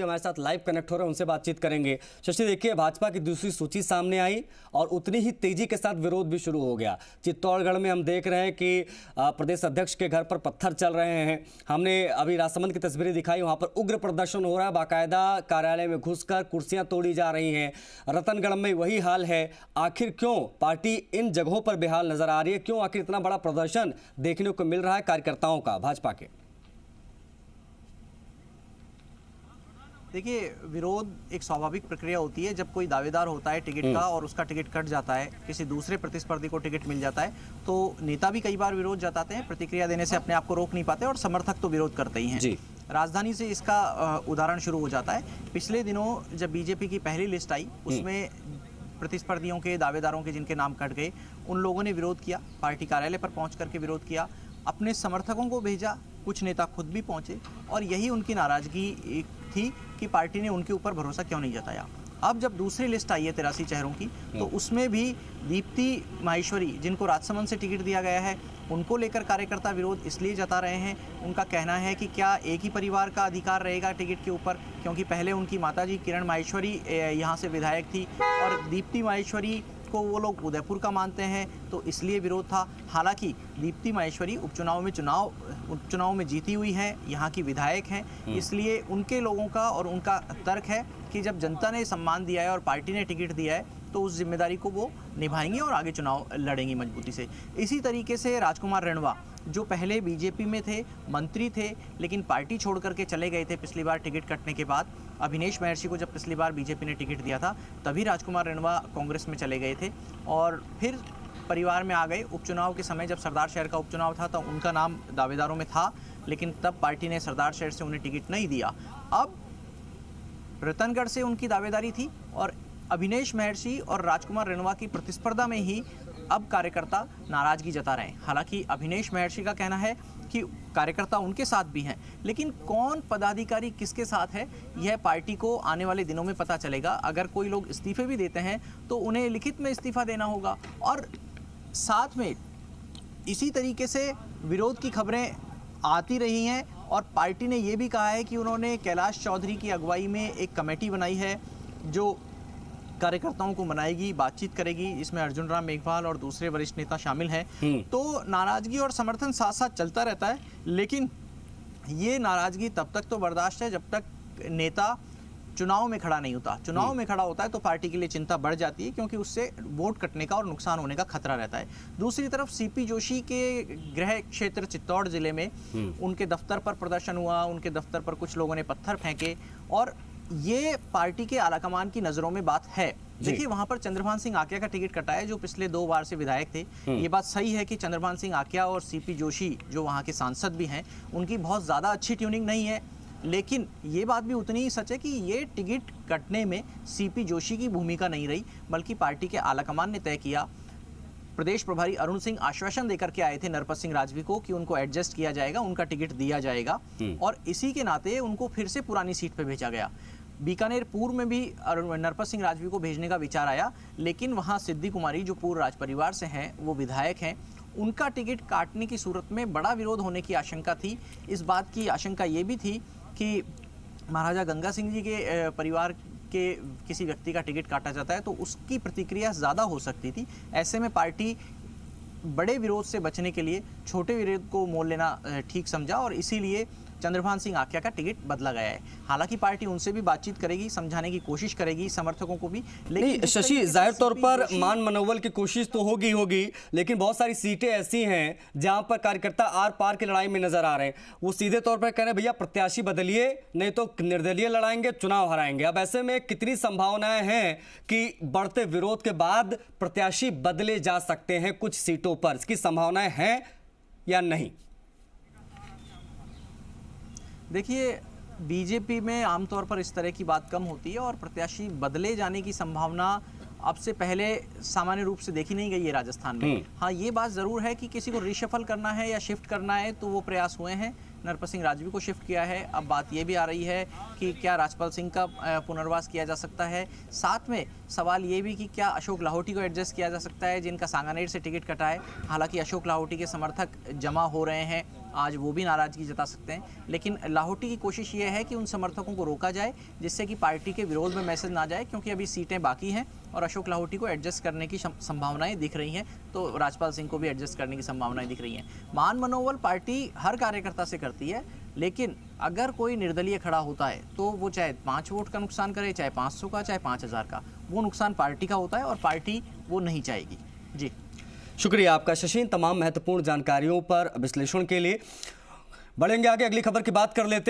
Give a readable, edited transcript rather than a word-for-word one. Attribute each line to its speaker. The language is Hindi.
Speaker 1: हमारे साथ लाइव कनेक्ट हो रहे हैं, उनसे बातचीत करेंगे। शशि, देखिए, भाजपा की दूसरी सूची सामने आई और उतनी ही तेजी के साथ विरोध भी शुरू हो गया। चित्तौड़गढ़ में हम देख रहे हैं कि प्रदेश अध्यक्ष के घर पर पत्थर चल रहे हैं। हमने अभी राजसमंद की तस्वीरें दिखाई, वहां पर उग्र प्रदर्शन हो रहा है, बाकायदा कार्यालय में घुसकर कुर्सियां तोड़ी जा रही हैं। रतनगढ़ में वही हाल है। आखिर क्यों पार्टी इन जगहों पर बेहाल नजर आ रही है? क्यों आखिर इतना बड़ा प्रदर्शन देखने को मिल रहा है कार्यकर्ताओं का भाजपा के?
Speaker 2: देखिए, विरोध एक स्वाभाविक प्रक्रिया होती है। जब कोई दावेदार होता है टिकट का और उसका टिकट कट जाता है, किसी दूसरे प्रतिस्पर्धी को टिकट मिल जाता है, तो नेता भी कई बार विरोध जताते हैं, प्रतिक्रिया देने से अपने आप को रोक नहीं पाते और समर्थक तो विरोध करते ही हैं
Speaker 1: जी।
Speaker 2: राजधानी से इसका उदाहरण शुरू हो जाता है। पिछले दिनों जब बीजेपी की पहली लिस्ट आई, उसमें प्रतिस्पर्धियों के, दावेदारों के जिनके नाम कट गए, उन लोगों ने विरोध किया, पार्टी कार्यालय पर पहुंच करके विरोध किया, अपने समर्थकों को भेजा, कुछ नेता खुद भी पहुंचे और यही उनकी नाराजगी थी कि पार्टी ने उनके ऊपर भरोसा क्यों नहीं जताया। अब जब दूसरी लिस्ट आई है 83 चेहरों की, तो उसमें भी दीप्ति माहेश्वरी, जिनको राजसमंद से टिकट दिया गया है, उनको लेकर कार्यकर्ता विरोध इसलिए जता रहे हैं। उनका कहना है कि क्या एक ही परिवार का अधिकार रहेगा टिकट के ऊपर, क्योंकि पहले उनकी माताजी किरण माहेश्वरी यहाँ से विधायक थी और दीप्ति माहेश्वरी को वो लोग उदयपुर का मानते हैं, तो इसलिए विरोध था। हालांकि दीप्ति माहेश्वरी उपचुनाव में जीती हुई हैं, यहाँ की विधायक हैं, इसलिए उनके लोगों का और उनका तर्क है कि जब जनता ने सम्मान दिया है और पार्टी ने टिकट दिया है, तो उस जिम्मेदारी को वो निभाएंगे और आगे चुनाव लड़ेंगी मजबूती से। इसी तरीके से राजकुमार रेणवा, जो पहले बीजेपी में थे, मंत्री थे, लेकिन पार्टी छोड़ करके चले गए थे पिछली बार टिकट कटने के बाद। अभिनेश महर्षि को जब पिछली बार बीजेपी ने टिकट दिया था, तभी राजकुमार रेणवा कांग्रेस में चले गए थे और फिर परिवार में आ गए। उपचुनाव के समय जब सरदार शहर का उपचुनाव था, तो उनका नाम दावेदारों में था, लेकिन तब पार्टी ने सरदार शहर से उन्हें टिकट नहीं दिया। अब रतनगढ़ से उनकी दावेदारी थी और अभिनेश महर्षि और राजकुमार रेणवा की प्रतिस्पर्धा में ही अब कार्यकर्ता नाराजगी जता रहे हैं। हालांकि अभिनेश महर्षि का कहना है कि कार्यकर्ता उनके साथ भी हैं, लेकिन कौन पदाधिकारी किसके साथ है, यह पार्टी को आने वाले दिनों में पता चलेगा। अगर कोई लोग इस्तीफे भी देते हैं तो उन्हें लिखित में इस्तीफा देना होगा। और साथ में इसी तरीके से विरोध की खबरें आती रही हैं और पार्टी ने यह भी कहा है कि उन्होंने कैलाश चौधरी की अगुवाई में एक कमेटी बनाई है जो कार्यकर्ताओं को मनाएगी, बातचीत करेगी। इसमें अर्जुन राम मेघवाल और दूसरे वरिष्ठ नेता शामिल हैं। तो नाराजगी और समर्थन साथ साथ चलता रहता है, लेकिन ये नाराजगी तब तक तो बर्दाश्त है जब तक नेता चुनाव में खड़ा नहीं होता। चुनाव में खड़ा होता है तो पार्टी के लिए चिंता बढ़ जाती है, क्योंकि उससे वोट कटने का और नुकसान होने का खतरा रहता है। दूसरी तरफ सीपी जोशी के गृह क्षेत्र चित्तौड़ जिले में उनके दफ्तर पर प्रदर्शन हुआ, उनके दफ्तर पर कुछ लोगों ने पत्थर फेंके और ये पार्टी के आलाकमान की नजरों में बात है। देखिए, वहां पर चंद्रभान सिंह आकिया का टिकट कटा है, जो पिछले 2 बार से विधायक थे। ये बात सही है कि चंद्रभान सिंह आकिया और सीपी जोशी, जो वहां के सांसद भी हैं, उनकी बहुत ज्यादा अच्छी ट्यूनिंग नहीं है, लेकिन ये बात भी उतनी ही सच है कि ये टिकट कटने में सीपी जोशी की भूमिका नहीं रही, बल्कि पार्टी के आलाकमान ने तय किया। प्रदेश प्रभारी अरुण सिंह आश्वासन देकर के आए थे नरपत सिंह राजवी को कि उनको एडजस्ट किया जाएगा, उनका टिकट दिया जाएगा, और इसी के नाते उनको फिर से पुरानी सीट पर भेजा गया। बीकानेर पूर्व में भी नरपत सिंह राजवी को भेजने का विचार आया, लेकिन वहां सिद्धि कुमारी, जो पूर्व राज परिवार से हैं, वो विधायक हैं, उनका टिकट काटने की सूरत में बड़ा विरोध होने की आशंका थी। इस बात की आशंका ये भी थी कि महाराजा गंगा सिंह जी के परिवार के किसी व्यक्ति का टिकट काटा जाता है तो उसकी प्रतिक्रिया ज़्यादा हो सकती थी। ऐसे में पार्टी बड़े विरोध से बचने के लिए छोटे विरोध को मोल लेना ठीक समझा और इसीलिए चंद्रभान सिंह आकिया का टिकट बदला गया है। हालांकि पार्टी उनसे भी बातचीत करेगी, समझाने की कोशिश करेगी, समर्थकों को भी।
Speaker 1: लेकिन शशि, जाहिर तौर पर मान मनोबल की कोशिश तो होगी, लेकिन बहुत सारी सीटें ऐसी हैं जहां पर कार्यकर्ता आर पार की लड़ाई में नजर आ रहे हैं। वो सीधे तौर पर कह रहे हैं, भैया प्रत्याशी बदलिए, नहीं तो निर्दलीय लड़ाएंगे, चुनाव हराएंगे। अब ऐसे में कितनी संभावनाएं हैं कि बढ़ते विरोध के बाद प्रत्याशी बदले जा सकते हैं कुछ सीटों पर? इसकी संभावनाएं हैं या नहीं?
Speaker 2: देखिए, बीजेपी में आमतौर पर इस तरह की बात कम होती है और प्रत्याशी बदले जाने की संभावना अब से पहले सामान्य रूप से देखी नहीं गई है राजस्थान में। हाँ, ये बात ज़रूर है कि किसी को रिशफल करना है या शिफ्ट करना है तो वो प्रयास हुए हैं। नरपत सिंह राजवी को शिफ्ट किया है। अब बात ये भी आ रही है कि क्या राजपाल सिंह का पुनर्वास किया जा सकता है। साथ में सवाल ये भी कि क्या अशोक लाहौटी को एडजस्ट किया जा सकता है, जिनका सांगानेर से टिकट कटा है। हालांकि अशोक लाहौटी के समर्थक जमा हो रहे हैं आज वो भी नाराजगी जता सकते हैं। लेकिन लाहौटी की कोशिश ये है कि उन समर्थकों को रोका जाए जिससे कि पार्टी के विरोध में मैसेज ना जाए, क्योंकि अभी सीटें बाकी हैं और अशोक लाहौटी को एडजस्ट करने की संभावनाएं दिख रही हैं, तो राजपाल सिंह को भी एडजस्ट करने की संभावनाएं दिख रही हैं। मान मनोबल पार्टी हर कार्यकर्ता से करती है, लेकिन अगर कोई निर्दलीय खड़ा होता है तो वो चाहे 5 वोट का नुकसान करे, चाहे 500 का, चाहे 5000 का, वो नुकसान पार्टी का होता है और पार्टी वो नहीं चाहेगी। जी
Speaker 1: शुक्रिया आपका शशि, तमाम महत्वपूर्ण जानकारियों पर विश्लेषण के लिए। बढ़ेंगे आगे, अगली खबर की बात कर लेते हैं।